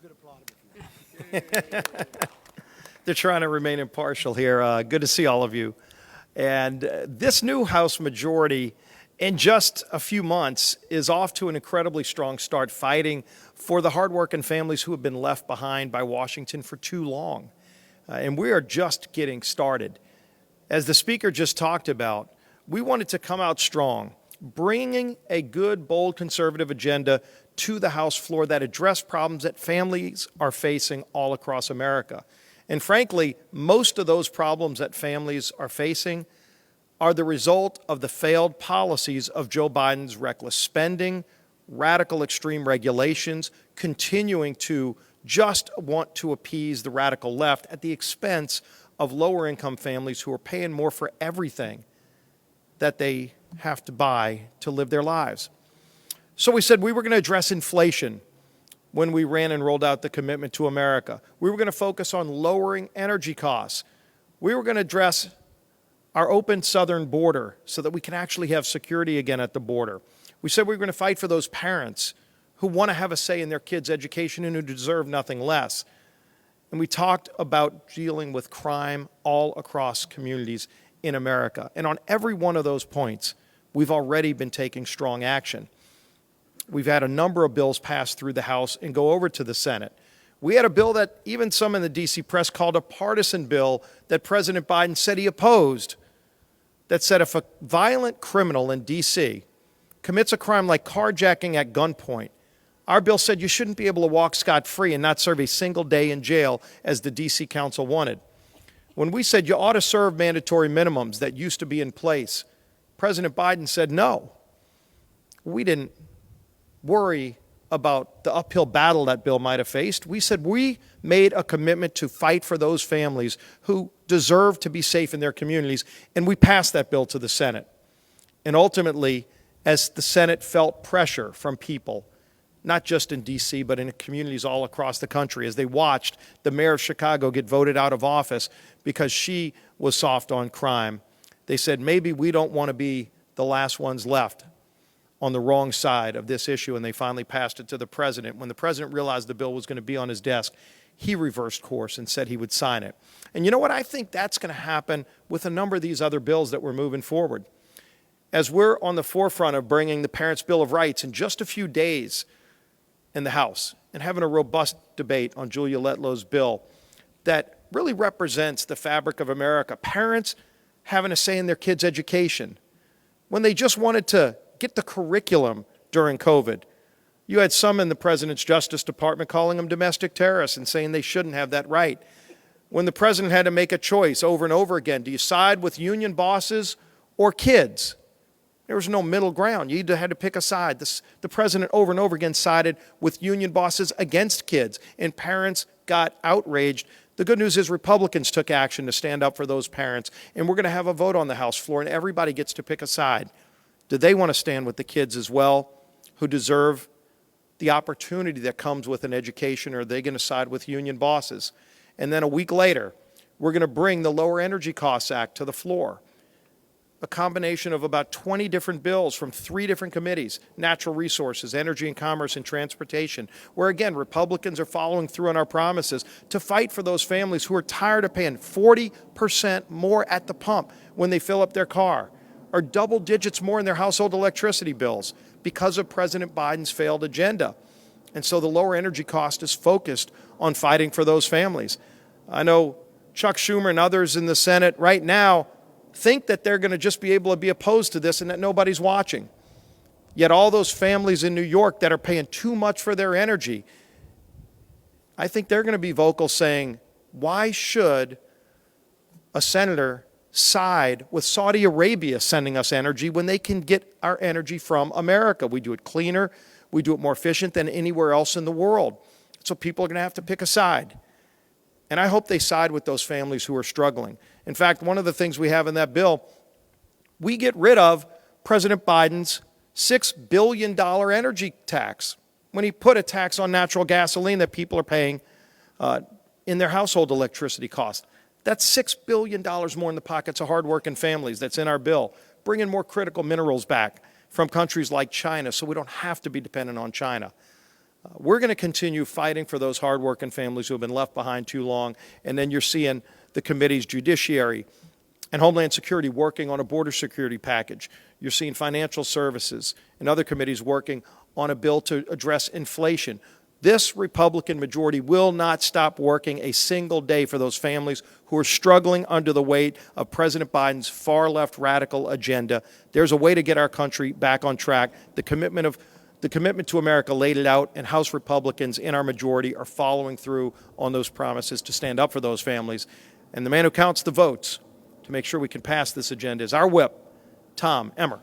could applaud him if you want. They're trying to remain impartial here. Good to see all of you. And this new House majority, in just a few months, is off to an incredibly strong start fighting for the hardworking families who have been left behind by Washington for too long. And we are just getting started. As the speaker just talked about, we wanted to come out strong, bringing a good, bold, conservative agenda to the House floor that address problems that families are facing all across America. And frankly, most of those problems that families are facing are the result of the failed policies of Joe Biden's reckless spending, radical extreme regulations, continuing to just want to appease the radical left at the expense of lower income families who are paying more for everything that they have to buy to live their lives. So we said we were going to address inflation when we ran and rolled out the Commitment to America. We were going to focus on lowering energy costs. We were going to address our open southern border so that we can actually have security again at the border. We said we were going to fight for those parents who want to have a say in their kids' education and who deserve nothing less. And we talked about dealing with crime all across communities in America. And on every one of those points, we've already been taking strong action. We've had a number of bills pass through the House and go over to the Senate. We had a bill that even some in the D.C. press called a partisan bill that President Biden said he opposed, that said if a violent criminal in D.C. commits a crime like carjacking at gunpoint, our bill said you shouldn't be able to walk scot-free and not serve a single day in jail as the D.C. Council wanted. When we said you ought to serve mandatory minimums that used to be in place, President Biden said no. We didn't worry about the uphill battle that bill might have faced. We said we made a commitment to fight for those families who deserve to be safe in their communities, and we passed that bill to the Senate. And ultimately, as the Senate felt pressure from people, not just in D.C., but in communities all across the country, as they watched the mayor of Chicago get voted out of office because she was soft on crime, they said, maybe we don't want to be the last ones left on the wrong side of this issue, and they finally passed it to the president. When the president realized the bill was going to be on his desk, he reversed course and said he would sign it. And you know what? I think that's going to happen with a number of these other bills that we're moving forward. As we're on the forefront of bringing the Parents' Bill of Rights in just a few days in the House and having a robust debate on Julia Letlow's bill that really represents the fabric of America, parents having a say in their kids' education, when they just wanted to get the curriculum during COVID. You had some in the President's Justice Department calling them domestic terrorists and saying they shouldn't have that right. When the President had to make a choice over and over again, do you side with union bosses or kids? There was no middle ground. You either had to pick a side. The President over and over again sided with union bosses against kids, and parents got outraged. The good news is Republicans took action to stand up for those parents, and we're going to have a vote on the House floor, and everybody gets to pick a side. Do they want to stand with the kids as well, who deserve the opportunity that comes with an education, or are they going to side with union bosses? And then a week later, we're going to bring the Lower Energy Costs Act to the floor, a combination of about 20 different bills from 3 different committees, natural resources, energy and commerce, and transportation, where, again, Republicans are following through on our promises to fight for those families who are tired of paying 40% more at the pump when they fill up their car, or double digits more in their household electricity bills because of President Biden's failed agenda. And so the lower energy cost is focused on fighting for those families. I know Chuck Schumer and others in the Senate right now think that they're going to just be able to be opposed to this and that nobody's watching. Yet all those families in New York that are paying too much for their energy, I think they're going to be vocal saying, why should a senator side with Saudi Arabia sending us energy when they can get our energy from America? We do it cleaner, we do it more efficient than anywhere else in the world. So people are going to have to pick a side. And I hope they side with those families who are struggling. In fact, one of the things we have in that bill, we get rid of President Biden's $6 billion energy tax when he put a tax on natural gasoline that people are paying in their household electricity costs. That's $6 billion more in the pockets of hardworking families that's in our bill, bringing more critical minerals back from countries like China so we don't have to be dependent on China. We're going to continue fighting for those hardworking families who have been left behind too long. And then you're seeing the committees, Judiciary and Homeland Security, working on a border security package. You're seeing Financial Services and other committees working on a bill to address inflation. This Republican majority will not stop working a single day for those families who are struggling under the weight of President Biden's far-left radical agenda. There's a way to get our country back on track. The commitment to America laid it out, and House Republicans in our majority are following through on those promises to stand up for those families. And the man who counts the votes to make sure we can pass this agenda is our whip, Tom Emmer.